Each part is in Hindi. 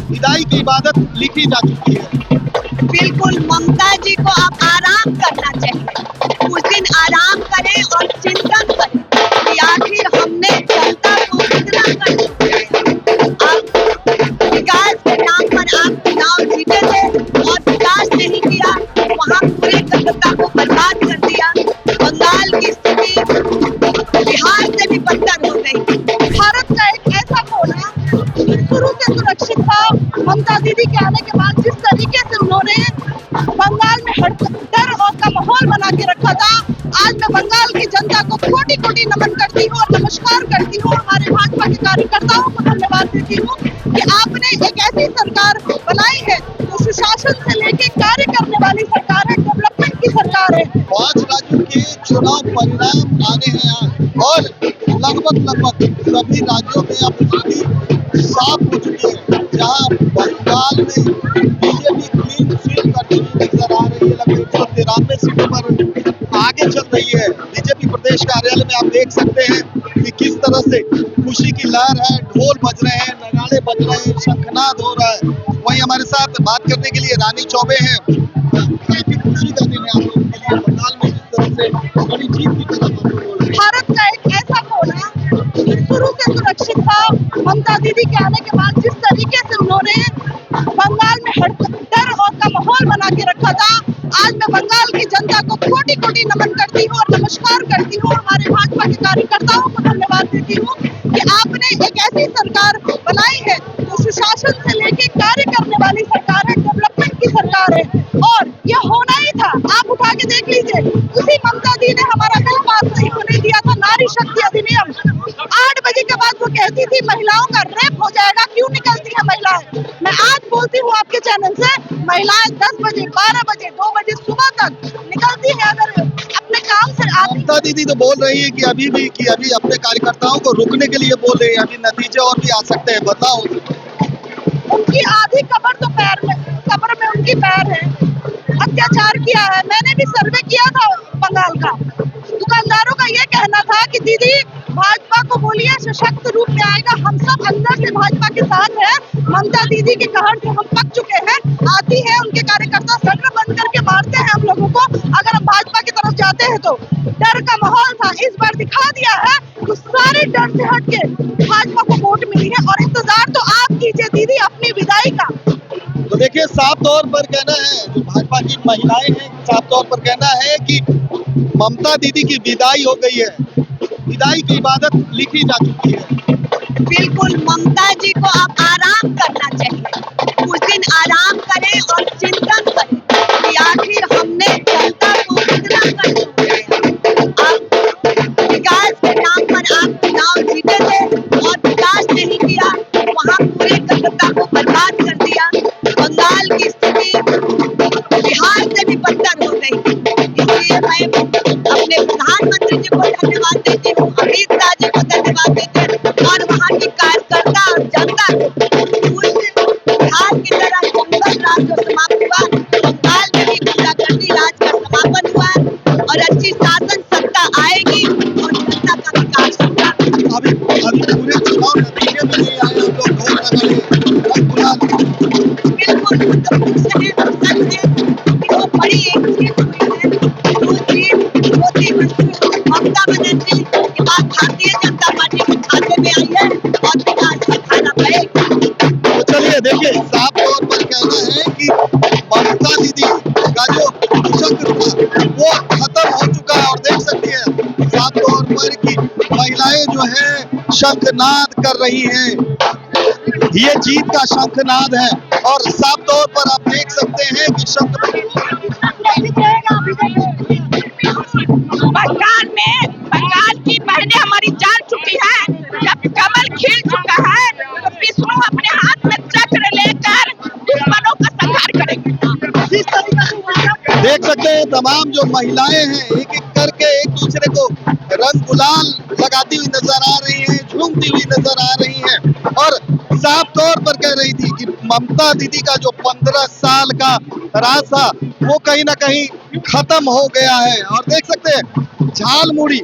विदाई की इबादत लिखी जा चुकी है। बिल्कुल, ममता जी को अब आराम करना चाहिए। उस दिन आराम करें और चिंतन करें कि आखिर हमने जनता को कितना कर दिया है। आप विकास के नाम पर आप चुनाव जीते थे और विकास नहीं किया, वहाँ पूरे जनता को बर्बाद कर दिया। बंगाल की स्थिति बिहार से भी बदतर हो गई। भारत का एक ऐसा कोना शुरू से सुरक्षित था, ममता दीदी के आने के बाद जिस तरीके से उन्होंने बंगाल में डर और का माहौल बना के रखा था, आज मैं बंगाल की जनता को कोटि कोटि नमन करती हूँ और नमस्कार करती हूँ। हमारे भाजपा के कार्यकर्ताओं को धन्यवाद देती हूँ कि आपने एक ऐसी सरकार बनाई है जो सुशासन से लेके कार्य करने वाली सरकार है, डेवलपमेंट की सरकार है। 5 राज्यों के चुनाव परिणाम आने हैं आज और लगभग सभी राज्यों में अब स्थिति साफ हो चुकी है। जहां बंगाल में बीजेपी क्लीन स्वीप करती हुई नजर आ रही है, लगभग 193 सीटों पर आगे चल रही है। बीजेपी प्रदेश कार्यालय में आप देख सकते हैं कि किस तरह से खुशी की लहर है, ढोल बज रहे हैं, नगाड़े बज रहे हैं, शंखनाद हो रहा है। वहीं हमारे साथ बात करने के लिए रानी चौबे हैं। काफी खुशी का दिन है आप लोगों के लिए, बंगाल में जिस तरह से बड़ी जीत की तरफ आप लोग बोल रहे हैं। भारत का एक ऐसा कोना शुरू से सुरक्षित था, ममता दीदी के आने के बाद जिस तरीके से उन्होंने बंगाल में डर और का माहौल बना के रखा था, आज मैं बंगाल की जनता को कोटि कोटि नमन करती हूँ और नमस्कार करती हूँ। हमारे भाजपा के कार्यकर्ताओं को धन्यवाद देती हूँ कि आपने एक ऐसी सरकार बनाई है जो सुशासन से लेके कार्य करने वाली सरकार है, डेवलपमेंट की सरकार है। और यह होना ही था, आप उठा के देख लीजिए, उसी ममता दी ने हमारा बिल पास नहीं होने दिया था, नारी शक्ति अधिनियम। 8 बजे के बाद वो कहती थी महिलाओं का रेप हो जाएगा, क्यों निकलती है महिलाएं। मैं आज बोलती हूँ आपके चैनल से, महिलाएं 10 बजे 12 बजे 2 बजे सुबह तक निकलती है अगर अपने काम से आती। ममता दीदी तो बोल रही है कि अभी अपने कार्यकर्ताओं को रोकने के लिए बोल रही है, अभी नतीजे और भी आ सकते हैं, बताओ। उनकी आधी कब्र में उनकी पैर है, अत्याचार किया है। मैंने भी सर्वे किया था बंगाल का, दुकानदारों का ये कहना था कि दीदी भाजपा को बोलिए सशक्त रूप में आएगा, हम सब अंदर से भाजपा के साथ है। ममता दीदी के कहर से हम पक चुके हैं, आती है उनके कार्यकर्ता शटर बंद करके मारते हैं हम लोगों को अगर हम भाजपा की तरफ जाते हैं तो। डर का माहौल था, इस बार दिखा दिया है तो सारे डर से हट के भाजपा को वोट मिली है और इंतजार तो आप कीजिए दीदी अपनी विदाई का। तो देखिए, साफ तौर पर कहना है जो भाजपा की महिलाएं हैं, साफ तौर पर कहना है कि ममता दीदी की विदाई हो गई है, विदाई की इबादत लिखी जा चुकी है। बिल्कुल, ममता जी को अब आराम करना चाहिए। उस दिन आराम करें और चिंतन करें कि आखिर हमने जनता को कितना कर दिया है। आप विकास के नाम पर आप चुनाव जीते थे और विकास नहीं किया, वहाँ पूरे जनता को बर्बाद कर दिया। बंगाल की स्थिति बिहार से भी बदतर हो गई। इसलिए मैं अपने प्रधानमंत्री जी को धन्यवाद देती हूँ, अमित शाह जी को धन्यवाद देती हूँ और वहाँ की कार्यकर्ता और जनता बिहार की तरह जंगल राज जो समाप्त हुआ, बंगाल में भी गुंडागर्दी राज का समापन हुआ और अच्छी शासन सत्ता आएगी और जनता का विकास होगा। अभी पूरे चुनाव नतीजे में नहीं आए, हम लोग ढोल नगाड़े बिल्कुल सच है कि वो बड़ी एक जीत हुई है। वो जीत होती हुई ममता बनर्जी के बाद भारतीय जनता पार्टी के खाते में आई है और विकास का खाना बनेगा। तो चलिए देखिए, साफ तौर पर कहना है कि ममता दीदी का जो चक्र था वो खत्म हो चुका है और देख सकती है साफ तौर पर कि महिलाएं जो है शंखनाद कर रही हैं, ये जीत का शंखनाद है और साफ तौर पर आप देख सकते हैं कि बंगाल की बहनें हमारी जान चुकी है। जब कमल खिल चुका है तो विष्णु अपने हाथ में चक्र लेकर दुश्मनों का संहार करेंगे। देख सकते हैं तमाम जो महिलाएं हैं एक एक करके एक दूसरे को रंग गुलाल लगाती हुई नजर आ रही हैं, झूमती हुई नजर आ रही हैं और साफ तौर पर कह रही थी कि ममता दीदी का जो 15 साल का राज था वो कहीं ना कहीं खत्म हो गया है। और देख सकते हैं झालमुड़ी,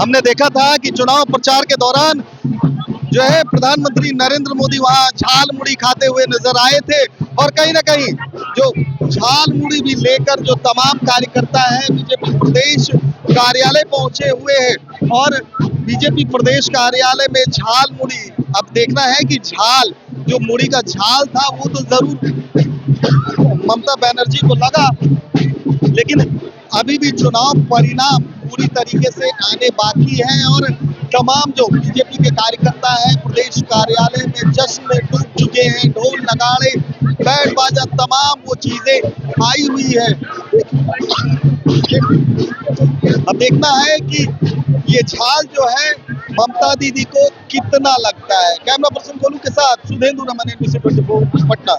हमने देखा था कि चुनाव प्रचार के दौरान जो है प्रधानमंत्री नरेंद्र मोदी वहां झाल मुड़ी खाते हुए नजर आए थे और कहीं ना कहीं जो झाल मुड़ी भी लेकर जो तमाम कार्यकर्ता है बीजेपी प्रदेश कार्यालय पहुंचे हुए हैं और बीजेपी प्रदेश कार्यालय में झाल मुड़ी अब देखना है कि झाल जो मुड़ी का झाल था वो तो जरूर ममता बनर्जी को लगा, लेकिन अभी भी चुनाव परिणाम पूरी तरीके से आने बाकी है और तमाम जो बीजेपी के कार्यकर्ता हैं प्रदेश कार्यालय में जश्न में डूब चुके हैं। ढोल नगाड़े बैंड बाजा तमाम वो चीजें आई हुई है। अब देखना है कि ये झाल जो है ममता दीदी को कितना लगता है। कैमरा पर्सन गोलू के साथ सुधेंदु रमन, NBC 24 पटना।